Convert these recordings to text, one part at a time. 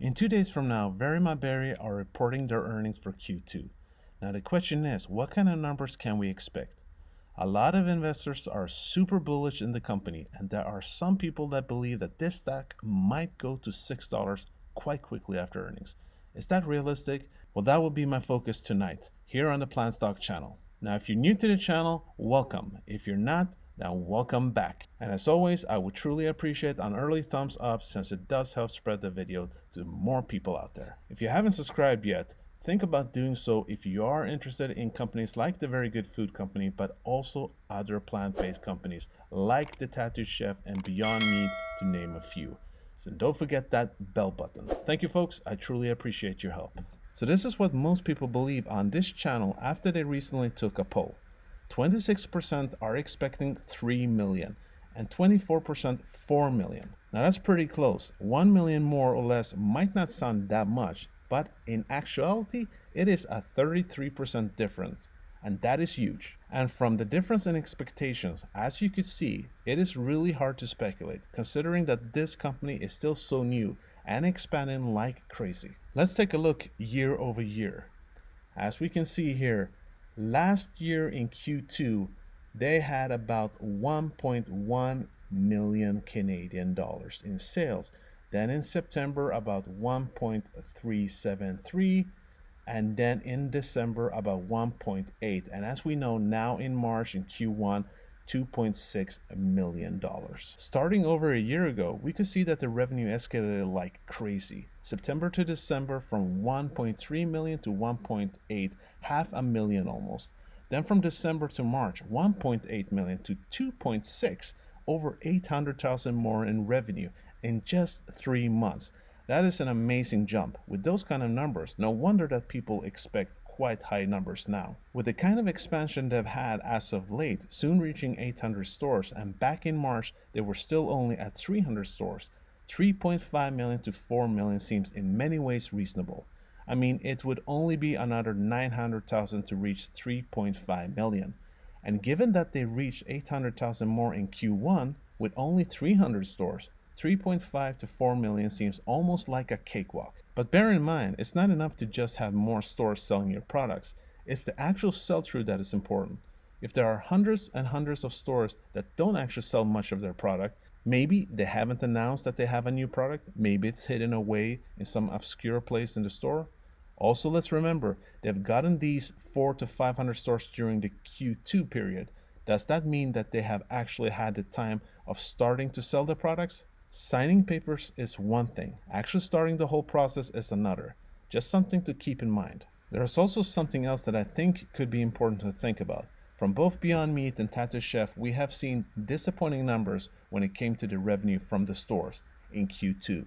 In 2 days from now, Vryyf are reporting their earnings for Q2. Now the question is, what kind of numbers can we expect? A lot of investors are super bullish in the company, and there are some people that believe that this stock might go to $6 quite quickly after earnings. Is that realistic? Well, that will be my focus tonight here on the PlantStock channel. Now, if you're new to the channel, welcome. If you're not, then welcome back. And as always, I would truly appreciate an early thumbs up since it does help spread the video to more people out there. If you haven't subscribed yet, think about doing so if you are interested in companies like the Very Good Food Company, but also other plant-based companies like the Tattoo Chef and Beyond Meat, to name a few. So don't forget that bell button. Thank you, folks. I truly appreciate your help. So this is what most people believe on this channel after they recently took a poll. 26% are expecting 3 million and 24% 4 million. Now that's pretty close. 1 million more or less might not sound that much, but in actuality, it is a 33% difference, and that is huge. And from the difference in expectations, as you could see, it is really hard to speculate, considering that this company is still so new and expanding like crazy. Let's take a look year over year. As we can see here, last year in Q2, they had about 1.1 million Canadian dollars in sales. Then in September, about 1.373, and then in December, about 1.8. And as we know now in March in Q1, $2.6 million. Starting over a year ago, we could see that the revenue escalated like crazy. September to December from 1.3 million to 1.8, half a million almost. Then from December to March, 1.8 million to 2.6, over 800,000 more in revenue in just 3 months. That is an amazing jump. With those kind of numbers, no wonder that people expect quite high numbers now. With the kind of expansion they've had as of late, soon reaching 800 stores, and back in March they were still only at 300 stores, 3.5 million to 4 million seems in many ways reasonable. I mean, it would only be another 900,000 to reach 3.5 million. And given that they reached 800,000 more in Q1 with only 300 stores, 3.5 to 4 million seems almost like a cakewalk. But bear in mind, it's not enough to just have more stores selling your products. It's the actual sell-through that is important. If there are hundreds and hundreds of stores that don't actually sell much of their product, maybe they haven't announced that they have a new product, maybe it's hidden away in some obscure place in the store. Also, let's remember, they've gotten these 400 to 500 stores during the Q2 period. Does that mean that they have actually had the time of starting to sell the products? Signing papers is one thing, actually starting the whole process is another. Just something to keep in mind. There is also something else that I think could be important to think about. From both Beyond Meat and Tattoo Chef, we have seen disappointing numbers when it came to the revenue from the stores in Q2.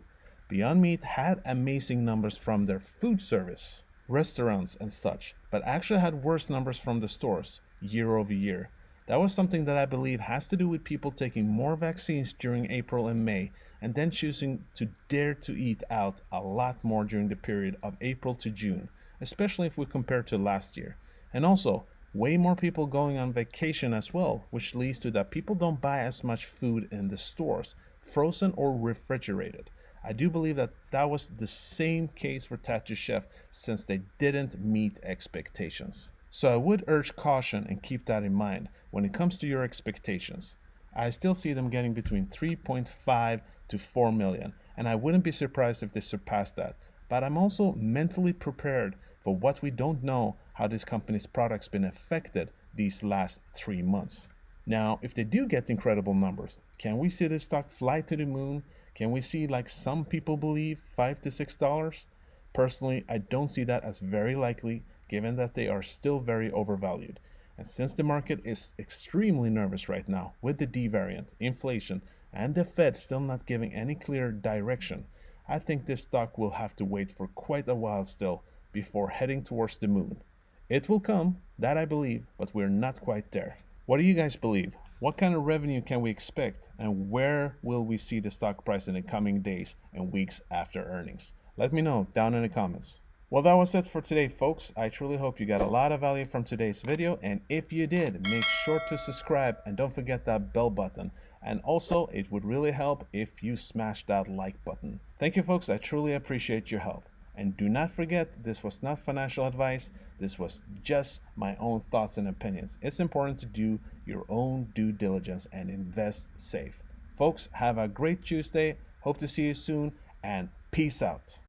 Beyond Meat had amazing numbers from their food service, restaurants and such, but actually had worse numbers from the stores year over year. That was something that I believe has to do with people taking more vaccines during April and May, and then choosing to dare to eat out a lot more during the period of April to June, especially if we compare to last year. And also, way more people going on vacation as well, which leads to that people don't buy as much food in the stores, frozen or refrigerated. I do believe that that was the same case for Tattoo Chef since they didn't meet expectations. So I would urge caution and keep that in mind when it comes to your expectations. I still see them getting between 3.5 to 4 million, and I wouldn't be surprised if they surpass that. But I'm also mentally prepared for what we don't know, how this company's product's been affected these last 3 months. Now, if they do get incredible numbers, can we see this stock fly to the moon? Can we see, like some people believe, $5 to $6? Personally, I don't see that as very likely, given that they are still very overvalued. And since the market is extremely nervous right now with the D variant, inflation, and the Fed still not giving any clear direction, I think this stock will have to wait for quite a while still before heading towards the moon. It will come, that I believe, but we're not quite there. What do you guys believe? What kind of revenue can we expect, and where will we see the stock price in the coming days and weeks after earnings? Let me know down in the comments. Well, that was it for today, folks. I truly hope you got a lot of value from today's video, and if you did, make sure to subscribe and don't forget that bell button. And also, it would really help if you smash that like button. Thank you, folks. I truly appreciate your help. And do not forget, this was not financial advice. This was just my own thoughts and opinions. It's important to do your own due diligence and invest safe. Folks, have a great Tuesday. Hope to see you soon, and peace out.